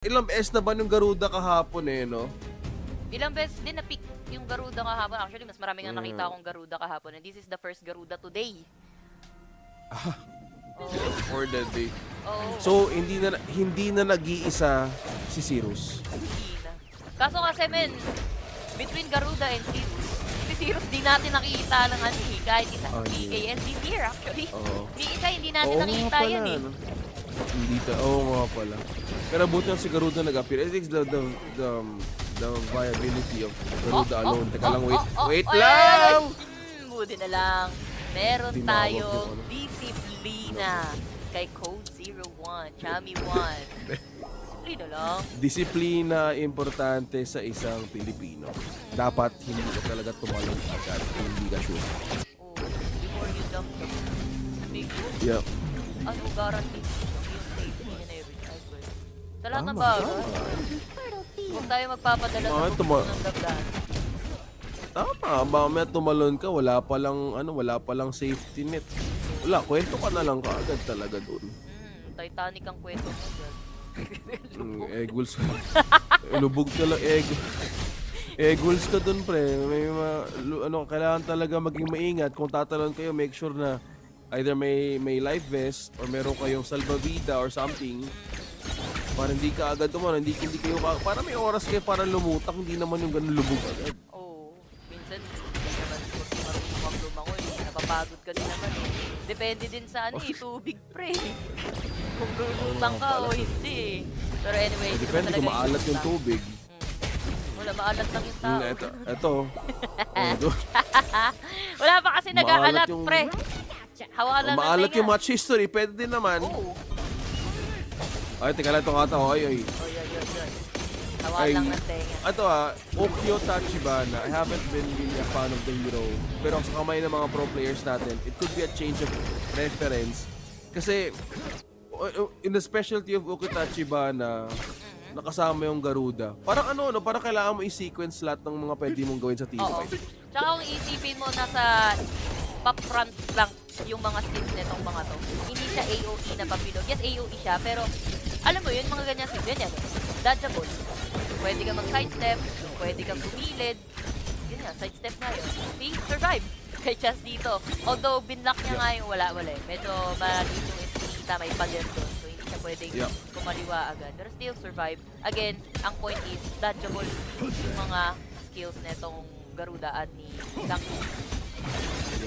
Ilang beses na ba yung Garuda kahapon eh, no? Ilang beses din na-pick yung Garuda kahapon. Actually, mas marami nga nakita akong Garuda kahapon. And this is the first Garuda today. Ah, Oh. for the day. Oh. So, hindi na nag-iisa si Sirus. Hindi na. Kaso kasi men, between Garuda and Sirus, si Sirus di natin nakita ng ano eh. Kahit isa. Oh, yeah. and this year actually. Oo. Ni isa hindi natin Oo nakita nga pala, yan eh. no? Hindi ta. Oo nga pala. Pero buti lang si Garuda nag-appear. I think the viability of Garuda alone. Teka lang, wait lang! Buti na lang. Meron Tinawag tayong yung ano. disiplina kay Code 01, Chami 1. Disiplina lang. Disiplina importante sa isang Pilipino. Dapat hindi ka talaga tumalon agad kung hindi ka sure. Oh, before you jump the big Yeah. ano guarantee yung safety and everything. Sa lahat ng Tama, bagay, tama. huwag tayo magpapadala Mga sa bukod ng dagdagan. Tama, mamaya tumalon ka, wala pa lang safety net. Wala, kwento ka na lang kaagad talaga doon. Titanic ang kwento mo dyan. Eggwolves. Lubog ka lang, Eggwolves ka doon, pre. Kailangan talaga maging maingat. Kung tatalon kayo, make sure na either may life vest or meron kayong salvavida or something. Para hindi ka agad hindi kayo, para may oras kayo para lumutang, hindi naman yung ganun lubog agad. Minsan, hindi naman marunong lumangoy. Napapagod ka din naman eh. Depende din sa tubig pre. Kung lulutang ka o hindi. Pero anyway, Depende kung maalat yung tubig. Wala, maalat lang yung tao. Ito. Wala pa kasi nag-aalat Maalat pre. Hawakan lang ng Maalat yung tenga. match history, pwede din naman. Oo. Ay, teka lang, ito kata ko. Ay. Yun. Hawakan lang ng tenga. Ito Okyo Tachibana. I haven't been really a fan of the hero. Pero sa kamay ng mga pro players natin, it could be a change of preference. Kasi, in the specialty of Okyo Tachibana, nakasama yung Garuda. Parang parang kailangan mo i-sequence lahat ng mga pwede mong gawin sa team Oo. fight. Tsaka kung isipin mo nasa top front lang yung mga skills nitong mga to. Hindi siya AOE na papilog. Yes, AOE siya, pero alam mo yun, mga ganyan skills. Ganyan. Dodgeable. Pwede ka mag-sidestep, pwede kang bumilid. Yun nga, sidestep na yun. See? Survive! Kay Chas dito. Although, binlock niya nga yung wala eh. Medyo maliit yung Espinita, may pader doon. So, hindi siya pwedeng kumaliwa agad. Pero still survive. Again, ang point is, dodgeable yung mga skills netong Garuda at ni Dangko.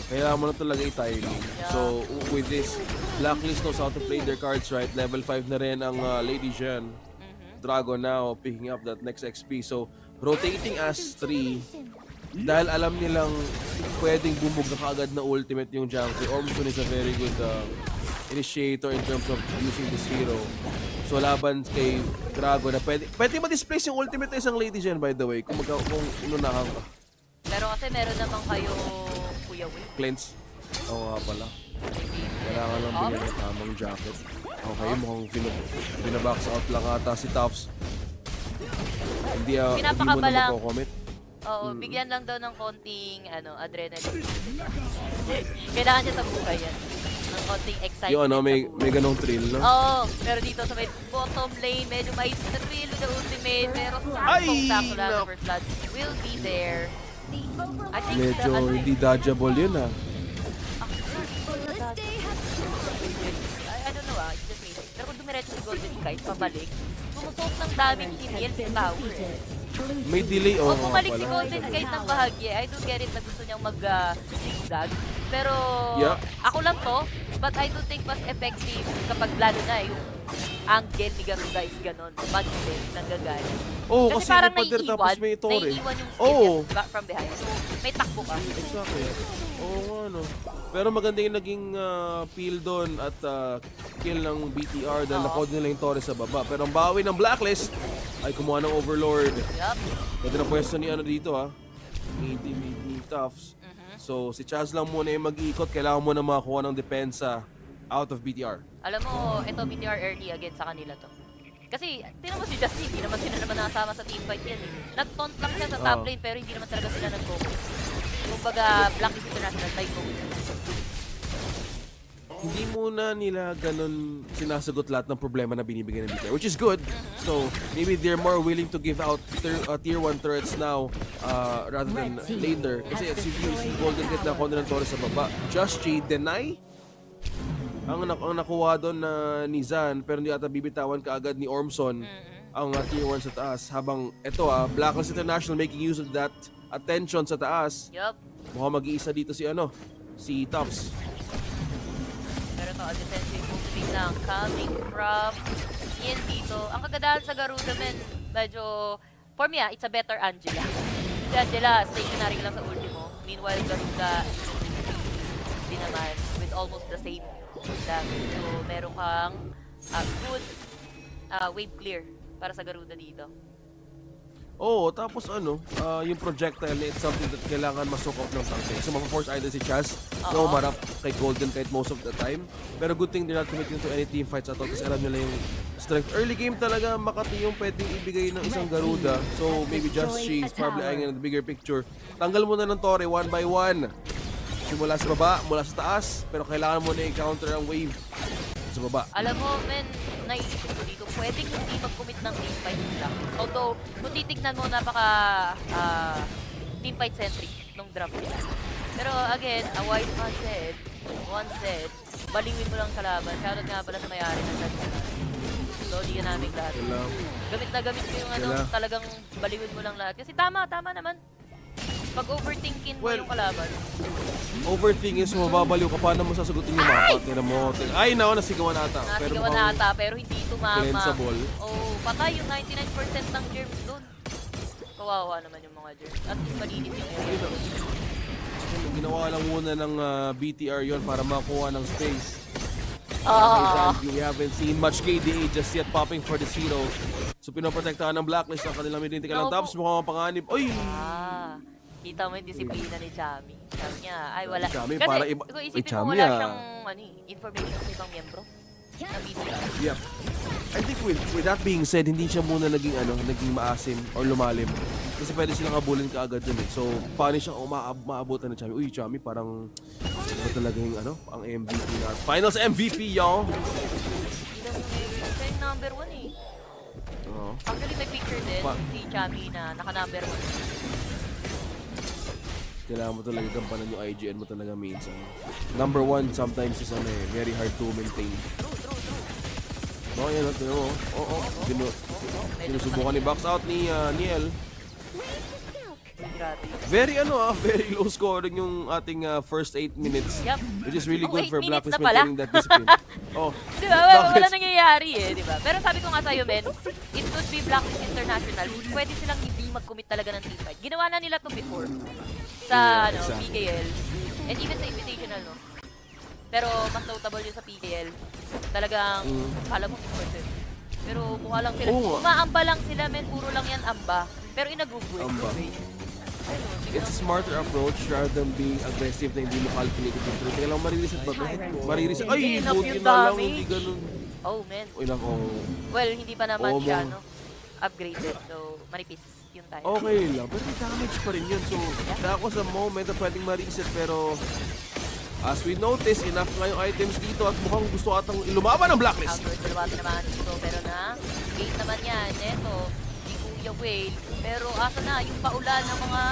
Kailangan mo na talaga i-timing. So, with this, Blacklist knows how to play their cards right. Level 5 na rin ang Lady Jean. Dragon now picking up that next XP. So, rotating as 3. Dahil alam nilang pwedeng bumog na kaagad na ultimate yung Junkie. Ormson is a very good initiator in terms of using this hero. So, laban kay Dragon na pwede ma-displace yung ultimate na isang Lady Jean, by the way, kung inunahan ka. Pero kasi meron naman kayo Kuya Will. Cleanse. Oo nga pala. Kailangan lang bigyan ng tamang jacket. Okay, mukhang binabox out lang ata si Tufts. Hindi mo na makokomit. Oo, bigyan lang daw ng konting adrenaline. Kailangan niya sa buhay yan. Ng konting excitement Yung may ganong thrill, no? Oo, pero dito sa may bottom lane, medyo may thrill na ultimate. Pero saktong-sakto lang na first blood will be there. I think medyo hindi dodgeable yun I don't know it's just me. Pero kung dumiretso si Golden Kite, pabalik, sumusot ng daming hiniel sa tower. May delay, O bumalik si Golden Kite ng bahagya, I do get it na gusto niyang mag-zigzag. Pero ako lang to, but I do think mas effective kapag lalo na yung angle ni Garuda is ganon. Mag-delay, nanggagana. Kasi parang naiiwan yung skill from behind. So may takbo ka. Exactly. Oo nga, no. Pero maganda yung naging peel doon at kill ng BTR dahil na-code nila yung Torres sa baba. Pero ang bawi ng Blacklist ay kumuha ng Overlord. Pwede na pwesto ni dito ni Tufts. So si Chaz lang muna yung mag-iikot. Kailangan mo na makakuha ng depensa out of BTR. Alam mo, ito BTR early against sa kanila to. Kasi, tingnan mo si Justin, hindi naman sila nasama sa teamfight yan eh. Nag-taunt lang siya sa top lane pero hindi naman talaga sila nag-focus. Kumbaga, Blacklist International, may focus. hindi muna nila ganun sinasagot lahat ng problema na binibigay ng BTR, which is good. So, maybe they're more willing to give out tier 1 turrets now rather than later. Kasi si Golden Gate na konti ng Torres sa baba. Just J deny ang nakuha doon na ni Zan, pero hindi ata bibitawan kaagad ni Ormson ang tier 1 sa taas. Habang ito Blacklist International making use of that attention sa taas. Yup. Mukhang mag-iisa dito si Tufts. Pero ito, defensive movement lang coming from Ian dito. Ang kagandahan sa Garuda, men, medyo, for me it's a better Angela. Si Angela, stationary lang sa ultimo. Meanwhile, Garuda, hindi naman, with almost the same damage. So, meron kang good wave clear para sa Garuda dito. Oo, tapos yung projectile, it's something that kailangan masukop ng something. So, mapaforce either si Chaz na umarap kay Golden Kite most of the time. Pero good thing they're not committing to any team fights at all kasi alam nila yung strength. Early game talaga, Makati yung pwedeng ibigay ng isang Garuda. So, maybe just she is probably eyeing in the bigger picture. Tanggal mo na ng Torre, 1 by 1. Simula sa baba, mula sa taas. Pero kailangan mo na i-counter ang wave sa baba. Alam mo, men, naisip ko dito, pwedeng hindi mag-commit ng teamfight lang. Although, kung titignan mo, napaka teamfight centric nung draft nila. Pero again, a wise man said, once said, baliwin mo lang kalaban. Shoutout nga pala sa may-ari ng Sanjana. Lodi ka namin lahat. Gamit na gamit ko yung talagang baliwin mo lang lahat. Kasi tama naman. Pag overthinking mo yung kalaban. Overthinking is mababaliw ka. Paano mo sasagutin yung mapa? Tingnan mo. Ay, nasigawan ata. Nasigawan na ata, pero hindi tumama. Cleansable. Oh, patay yung 99% ng germs doon. Kawawa naman yung mga germs. At least malinis yung area. Ginawa lang muna ng BTR yon para makuha ng space. We haven't seen much KDA just yet popping for the zero. So pinoprotektahan ng Blacklist ang kanilang midintical ng Tops. Mukhang mapanganib. Oy! Kita mo yung disiplina ni Chami. Sabi niya, ay wala. Chami, Kasi para kung isipin mo wala siyang information sa ibang miyembro. Na BTR. Yeah. I think with that being said, hindi siya muna naging maasim or lumalim. Kasi pwede silang abulin kaagad dun eh. So, paano siya maabutan ng Chami? Uy, Chami, parang ba talaga yung ang MVP na. Finals MVP, y'all! Siya yung number 1 eh. Actually, may picture din si Chami na naka-number 1. Kailangan mo talaga gampanan yung IGN mo talaga minsan. Number 1 sometimes is very hard to maintain. No, yan, tignan mo. Sinusubukan ni box out ni Niel. Very very low scoring yung ating first 8 minutes. Yep. Which is really good for Blacklist na pala. maintaining that discipline. Diba? Wala nangyayari diba? Pero sabi ko nga sa'yo, men, it could be Blacklist International. Pwede silang hindi mag-commit talaga ng teamfight. Ginawa na nila to before. Sa exactly. PKL. And even sa Invitational, no? Pero mas notable yun sa PKL. Talagang, kala mo 50%. Pero mukha lang sila. Umaamba lang sila, men. Puro lang yan amba. Pero in a good way. It's a smarter approach rather than being aggressive na hindi mo calculated yung through. Kaya lang marireset ba ito? Marireset. Ay, buti na lang. Hindi ganun. Oh, man. Uy, nako. Well, hindi pa naman siya, upgraded. So, manipis yung tayo. Okay lang. Pero may damage pa rin yun. So, ako sa moment na pwedeng ma-reset. Pero, as we notice, enough nga yung items dito at mukhang gusto atang lumaban ng Blacklist. Lumaban naman dito. Pero gate naman yan. Eto, di Kuya Whale. Pero asa na yung paulan ng mga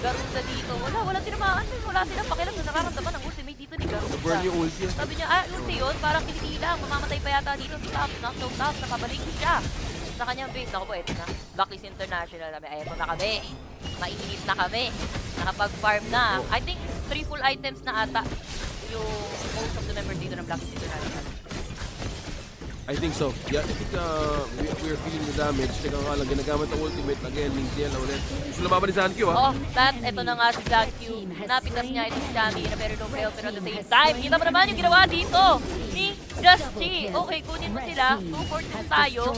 Garuda dito. Wala tinamaan. Wala silang pakialam na nakaramdaman ng ultimate dito ni Garuda. Burn yung ulti. Sabi niya, ulti yun. Parang kinikilang. Mamamatay pa yata dito. Top. Nakabalik siya sa kanyang base. Naku po, eto na. Blacklist International. Eto na kami. Mainit na kami. Nakapag-farm na. I think 3 full items na ata yung most of the members dito ng Blacklist International. I think so. Yeah, I think we're feeling the damage. Teka nga lang, ginagamit ang ultimate again. Lintiel na ulit. Gusto lumaban ni Zankyu, Eto na nga si Zankyu. Napitas niya ito si Chami na pero no fail. Pero at the same time, kita mo naman yung ginawa dito ni Just Chi. Okay, kunin mo sila. 2-4 tayo.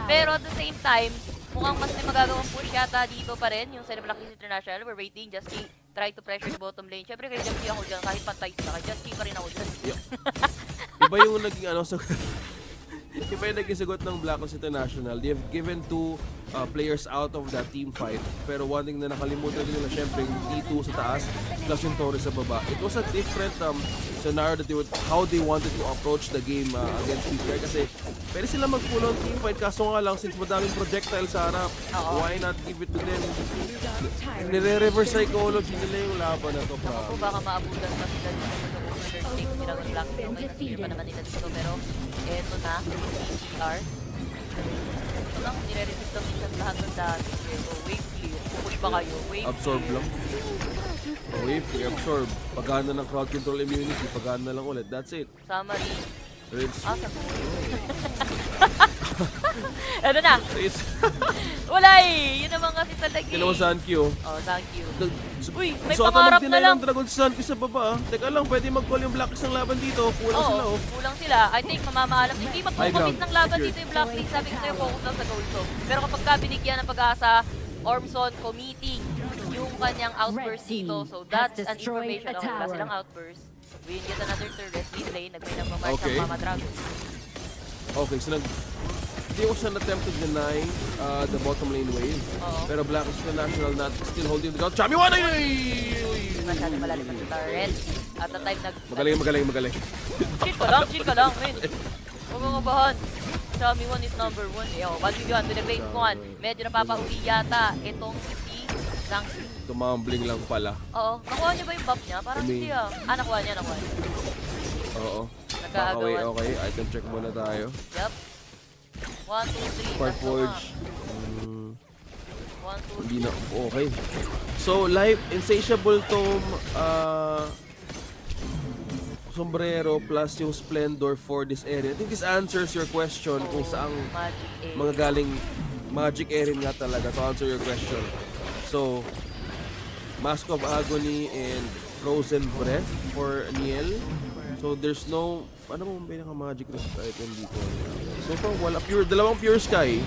Pero at the same time, mukhang mas may magagawang push yata dito pa rin. Yung sa Blacklist International, we're waiting. Just Chi try to pressure the bottom lane. Siyempre kay Just Chi ako dyan. Kahit pantay sila. Kay Just Chi pa rin ako dyan. Iba yung naging Iba yung naging sagot ng Blacklist International. They have given 2 players out of that team fight. Pero one thing na nakalimutan nila, syempre, yung T2 sa taas, plus yung Torres sa baba. It was a different scenario that how they wanted to approach the game against PTR. Kasi pwede sila mag-full on team fight. Kaso nga lang, since madaming projectile sa harap, why not give it to them? Nire-reverse psychology nila yung laban na to. Ako baka maabutan pa sila dito sa overthird stage nila ng Black. Okay, na-clear pa naman nila dito. Pero eto na, PTR. Ito lang, nire-resist ang minsan lahat ng dati. So, wave clear. Pupush pa kayo. Wave Absorb clear. lang. Wave clear, absorb. Pagana ng crowd control immunity, pagana lang ulit. That's it. Summary. Rinse. Sa ano na? Rinse. Wala eh! Yun naman kasi talaga eh. Dalawa Sun Q. Oh, thank you. Uy, may So, pangarap na lang. ng Dragon Sun Q sa baba. Teka lang, pwede mag-call yung Blacklist ng laban dito. Kulang sila, Oo, oh. kulang sila. I think mamamaalam. Hindi magpo-commit ng laban dito yung Blacklist. Sabi ko sa'yo, focus lang sa gold zone. Pero kapag ka binigyan ng pag-asa, Ormson committing yung kanyang outburst dito. So that's an information. Okay, wala silang outburst. We get another turret. Mid lane, nagbay ng pamarch Okay. ng Mama Dragon. Okay, so they was an attempt to deny the bottom lane wave. Oo. Pero Blacklist International not still holding the ground. Chami, one! Masyado malalim ang turret. At the time Magaling. Chill ka lang, men. Huwag mong kabahan. Xiaomi 1 is number 1. Yo, 1v1 to the base 1. Medyo napapauwi yata itong si Zhangxi. Tumambling lang pala. Oo. Nakuha niya ba yung buff niya? Parang hindi ah. Ah, nakuha niya. Oo. Nagkagawan. Okay. Item check muna tayo. Yup. 1, 2, 3. Farforge. 1, 2, Hindi na. Okay. So, live Insatiable Tome, sombrero plus yung Splendor for this area. I think this answers your question kung saang mga galing Magic Area nga talaga to answer your question. So, Mask of Agony and Frozen Breath for Niel. So, there's no... Ano mo pinaka-magic resist item dito? So far, wala. Dalawang Pure Sky.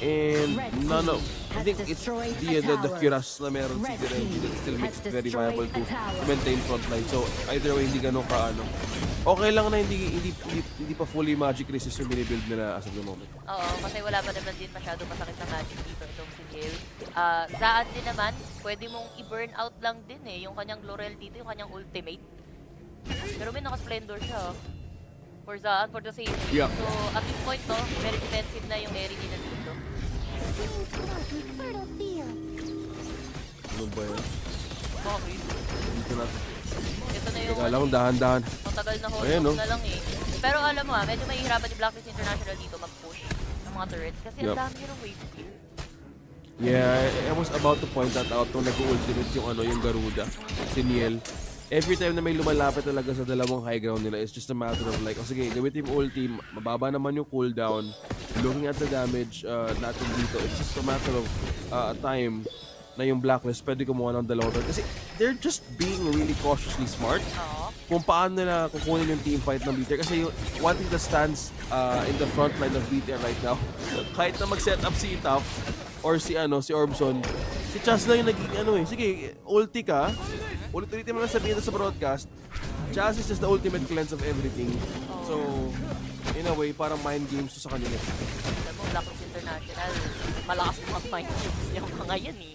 And none of... I think it's the Cuirass na meron si Direnji that still makes it very viable to maintain front line. So, either way, hindi ganun kaano. Okay lang na hindi pa fully magic resist yung binibuild nila as of the moment. Oo, kasi wala pa naman din masyado masakit na magic dito itong si Niel. Saan din naman, pwede mong i-burn out lang din eh, yung kanyang Laurel dito, yung kanyang ultimate. Pero may naka-Splendor siya. For Zaan, for the safety. Yeah. So, at this point, no, very defensive na yung area nila dito. Ano ba yan? Okay. Dito natin. Ito na yung... Teka lang, dahan-dahan. Matagal na hold Ayan, no? na lang eh. Pero alam mo medyo mahihirapan yung Blacklist International dito mag-push ng mga turrets. Kasi ang dami yung wave clear. Yeah, I was about to point that out nung nag-ultimate yung Garuda, si Niel. Every time na may lumalapit talaga sa dalawang high ground nila, it's just a matter of like, sige, gawin yung ulti, mababa naman yung cooldown, looking at the damage natin dito, it's just a matter of time na yung Blacklist pwede kumuha ng dalawang turret. Kasi they're just being really cautiously smart kung paano nila kukunin yung team fight ng BTR. Kasi yung one thing that stands in the front line of BTR right now, kahit na mag-set up si Itaf or si Ormson, si Chaz na yung naging sige, ulti ka, ulit-ulitin mo lang sabihin sa broadcast, Chaz is just the ultimate cleanse of everything. So, in a way, parang mind games to sa kanila. Alam mo, Blacklist International, malakas mga mind games yung mga yan eh.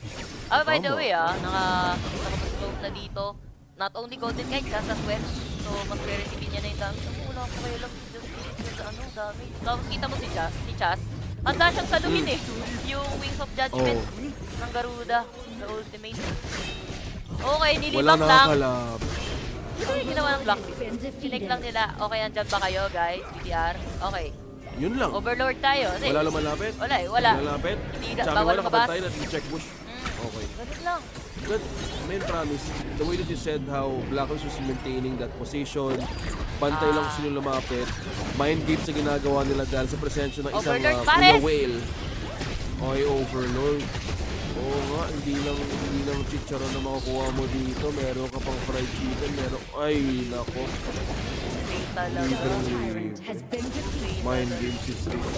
By the way nakapag-slope na dito, not only Golden Knight, Chaz as well. So, mas recipe niya na yung damage. Wala ko kayo lang sa damage. Tapos kita mo si Chaz, handa siyang saluhin eh. Yung Wings of Judgment ng Garuda, the ultimate. Okay, nilibang lang. Wala nakakalab. Ito yung ginawa ng Blacklist. Sinek lang nila. Okay, andyan ba kayo guys? BTR? Okay. Yun lang. Overlord tayo. Wala lumalapit? Wala eh, wala. Lumalapit? Hindi Sabi bawal wala mabas. kapantay natin check push. Okay. Ganun lang. But, main promise, the way that you said how Blacklist was maintaining that position, bantay lang kung sino lumapit, mind games na ginagawa nila dahil sa presensya ng isang Overlord Kuya Whale. Okay, Overlord. Oo nga, hindi lang chicharon na makukuha mo dito. Meron ka pang fried chicken, ay, nako. Talaga. Mind games is real.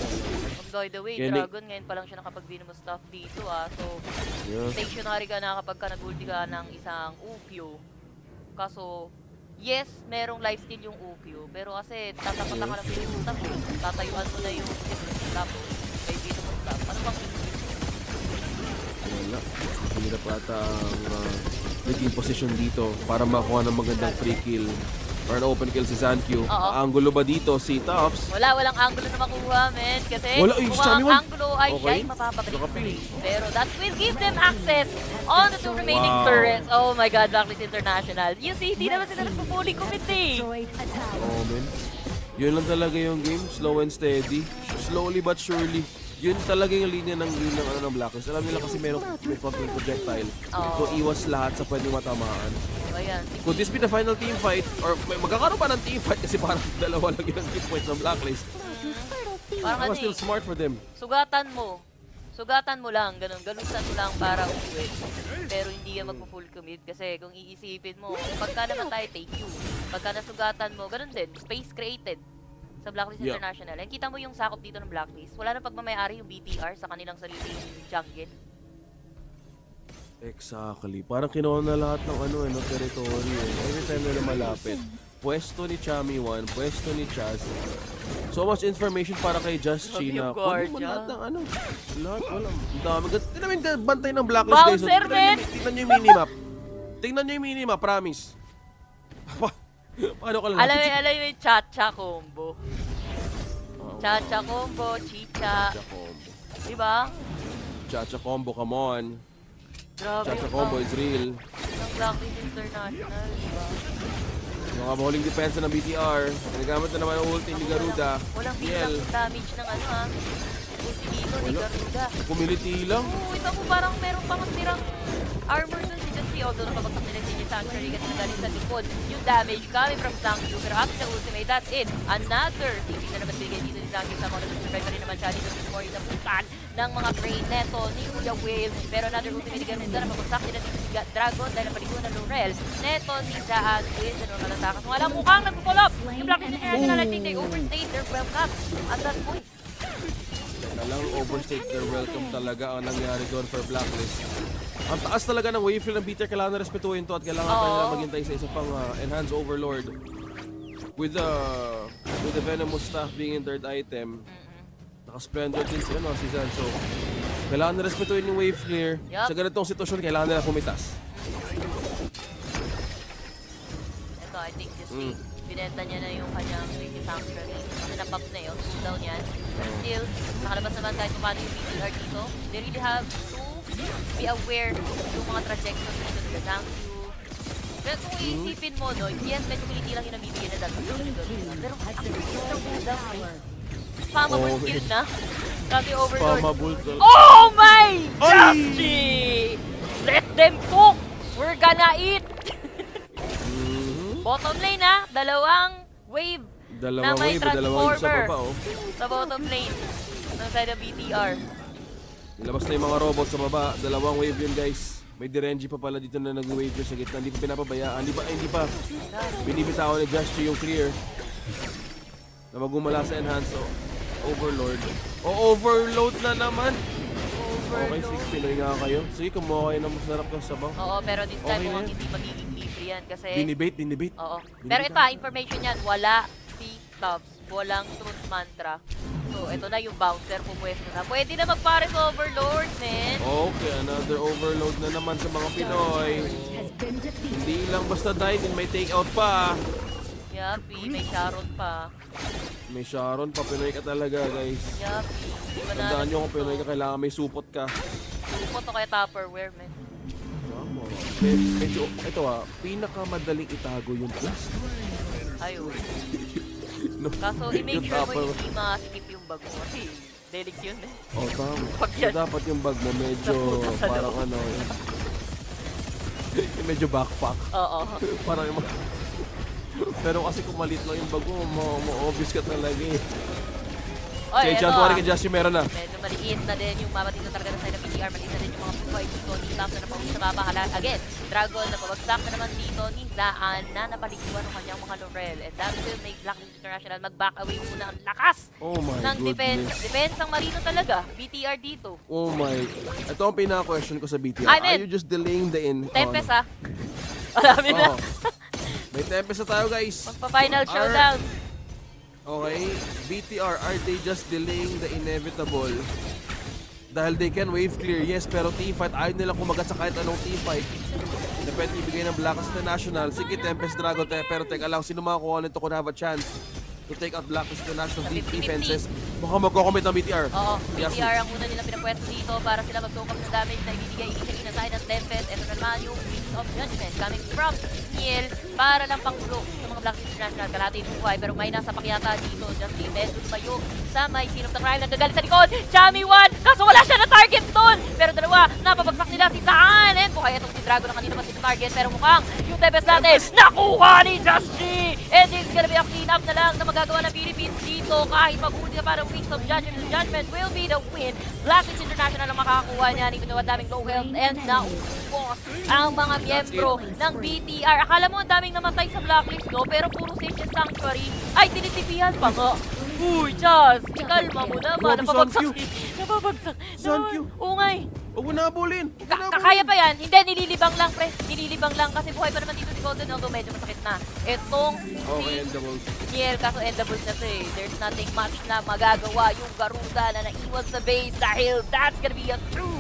By the way, Kaya Dragon, ngayon pa lang siya nakapag-win mo stuff dito So, Yeah. stationary ka na kapag ka nag-ulti ka ng isang Ufio. Kaso, yes, merong lifesteal yung UQ, pero kasi tatapatan ka ng piniputan mo, tatayuan mo na yung stop, may dito mo stop. Ano bang Wala. Hirap ata ang naging position dito para makuha ng magandang free kill. Or an open kill si Zankyu. Angulo ba dito si Tops? Walang angulo na makuha, men. Kasi Wala, kung ang angulo ay siya ay mapapabalik. Pero that will give them access on the two remaining turrets. Oh my god, Blacklist International. You see, di naman sila nagpupuling commit eh. Oh, man. Yun lang talaga yung game. Slow and steady. Slowly but surely. Yun talaga yung linya ng game ng Blacklist. Alam nila kasi may fucking projectile. So iwas lahat sa pwedeng matamaan. Ayan. Could this be the final team fight? Or magkakaroon pa ng team fight kasi parang dalawa lang yung hit points ng Blacklist. Parang That was still smart for them. Sugatan mo. Sugatan mo lang, ganun. Galusan mo lang para umuwi. Pero hindi yan magpo-full commit kasi kung iisipin mo, pagka naman tayo take you, pagka nasugatan mo, ganun din. Space created sa Blacklist International. And kita mo yung sakop dito ng Blacklist. Wala na pagmamayari yung BTR sa kanilang sariling jungle. Exactly. Parang kinuha na lahat ng territory. Every time na malapit. Pwesto ni Chami 1, pwesto ni Chaz. So much information para kay Just Chi na kunin mo lahat ng lahat, wala. Ang dami. Tingnan mo yung bantay ng Blacklist guys. Bouncer, man! Tingnan nyo yung minimap. Tingnan nyo yung minimap, promise. Paano ka lang? Alam mo yung cha-cha combo. Cha-cha combo, chicha. Cha-cha combo. Diba? Cha-cha combo, come on. Grabe Cha-cha combo is real. Ng Blacklist International, diba? Mga bowling depensa ng BTR. Nagamit na naman ang ulti ni Garuda. Walang bilang damage ng ulti dito ni Garuda. Kumiliti lang. Oo, ito mo parang meron pang tirang armor dun si Just Chi. Although nakabagsak nila si Sanctuary kasi nagaling sa likod. Yung damage coming from Zankyu. Pero after the ultimate, that's it. Another TV na naman bigay dito ni Zankyu sa mga nag-survive pa rin naman siya dito sa Mori na putan ng mga brain neto ni Kuya Wave. Pero another ultimate again nito na mabagsak nila si Dragon dahil napaliguan ng Laurel. Neto si Zaan with the normal attack. Kung alam mukhang nagpo-pull up yung Blacklist International, I think they overstayed their welcome at that point. Talang overstayed their welcome talaga ang nangyari doon for Blacklist. Ang taas talaga ng wave ng BTR, kailangan na respetuhin to at kailangan pa nila maghintay sa isa pang Enhanced Overlord. With the Venomous staff being in third item, naka-splendor din si Zan. So, kailangan na respetuhin yung wave clear. Sa ganitong sitwasyon, kailangan nila pumitas. Ito, I think this week, binenta niya na yung kanyang Sanctuary. Kasi napap na yun, cooldown yan. But still, nakalabas naman kahit paano yung BTR dito. They really have to be aware yung mga trajectory dito sa Zankyu. Pero kung iisipin mo, no, yes, medyo piliti lang yung nabibigyan na dati. Pero Spamable kill na. Grabe overlord. Spamable kill. Oh my! Justy! Let them cook! We're gonna eat! Bottom lane dalawang wave na may transformer sa bottom lane ng side ng BTR. Ilabas na yung mga robot sa baba. Dalawang wave yun guys. May Direnji pa pala dito na nag-wave sa gitna. Hindi pa pinapabayaan. Hindi pa. Binibitawan ni Just Chi yung clear. Na magumala sa enhance. Overlord. Overload na naman. Okay, 6 Pinoy nga kayo. Sige, kumuha kayo ng masarap ng sabaw. Oo, pero this time mukhang hindi magiging libre yan kasi... Binibate. Oo. Pero ito, information yan, wala si Tubbs. Walang truth mantra. So, ito na yung bouncer, pumwesto na. Pwede na magpares Overlord, men. Okay, another overload na naman sa mga Pinoy. Hindi lang basta dive, may take out pa. Yapi, may Sharon pa. May Sharon pa, Pinoy ka talaga, guys. Yapi. Tandaan nyo kung Pinoy ka, kailangan may supot ka. Supot o kaya Tupperware, men. Tama. Medyo, ito pinakamadaling itago yung plastic. Ayun. No. Kaso, i-make sure mo hindi ma-skip yung bag mo kasi delik yun eh. Oh, tama. So, dapat yung bag mo medyo parang medyo backpack. Oo. Parang yung pero kasi kung maliit lang yung bag mo, ma-obvious ka talaga eh. Oy, Chan, tuwari ka Just Chi, meron na. Medyo maliit na din yung mamatid na talaga sa side ng BTR. Maliit na din yung mga buhay dito. Ni Tam na napawin sa baba. Again, Dragon na pabagsak na naman dito ni Zaan na napaliguan ng kanyang mga Laurel. And that will make Blacklist International mag-back away muna ang lakas ng defense. Defense ang marino talaga. BTR dito. Oh my. Ito ang pinaka-question ko sa BTR. Are you just delaying the in? Tempest Alamin na. May Tempest na tayo, guys. Magpa-final showdown. Okay, BTR, are they just delaying the inevitable? Dahil they can wave clear, yes, pero teamfight, ayaw nilang kumagat sa kahit anong teamfight. Depende ibigay ng Blacklist International. Sige, Tempest Dragon, pero teka lang, sino makakuha nito kung have a chance to take out Blacklist International deep 50-50. defenses? Mukhang magko-commit ang BTR. Oo, Yes. BTR ang una nilang pinapwesto dito para sila mag-cope ng damage na ibibigay initially na side ng Tempest. Ito na naman yung Wings of Judgment coming from Niel para lang pangulong sa mga Blacklist International. Kalahati yung buhay pero may nasa pakyata dito. Justin medyo tumayo sa may scene of the crime. Nagagalit sa likod. Chami 1! Kaso wala siya na target doon! Pero dalawa, napabagsak nila si Saan. And buhay itong si Drago na kanina pa si target. Pero mukhang yung Tempest natin nakuha ni Just G! And it's gonna be a clean up na lang na magagawa ng Philippines dito. Kahit maghuli na parang Wings of Judgment will be the win. Blacklist International ang makakakuha niya. Even though ang daming low health and naubos ang mga miyembro ng BTR. Akala mo ang daming namatay sa Blacklist, no? Pero puro Sacred Sanctuary ay tinitipihan pa nga. Uy, Just! Ikalma mo naman. Grabe, Napabagsak. Sankyu. Napabagsak. Sankyu. Ungay. Huwag mo nabulin. Kaya pa yan. Hindi, nililibang lang, pre. Nililibang lang kasi buhay pa naman dito si Golden, although medyo masakit na. Itong Okay, si endables. Niel, kaso endables na to eh. There's nothing much na magagawa yung Garuda na naiwan sa base dahil that's gonna be a true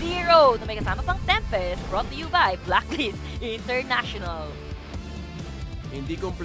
0 na may kasama pang Tempest brought to you by Blacklist International. Hindi complete.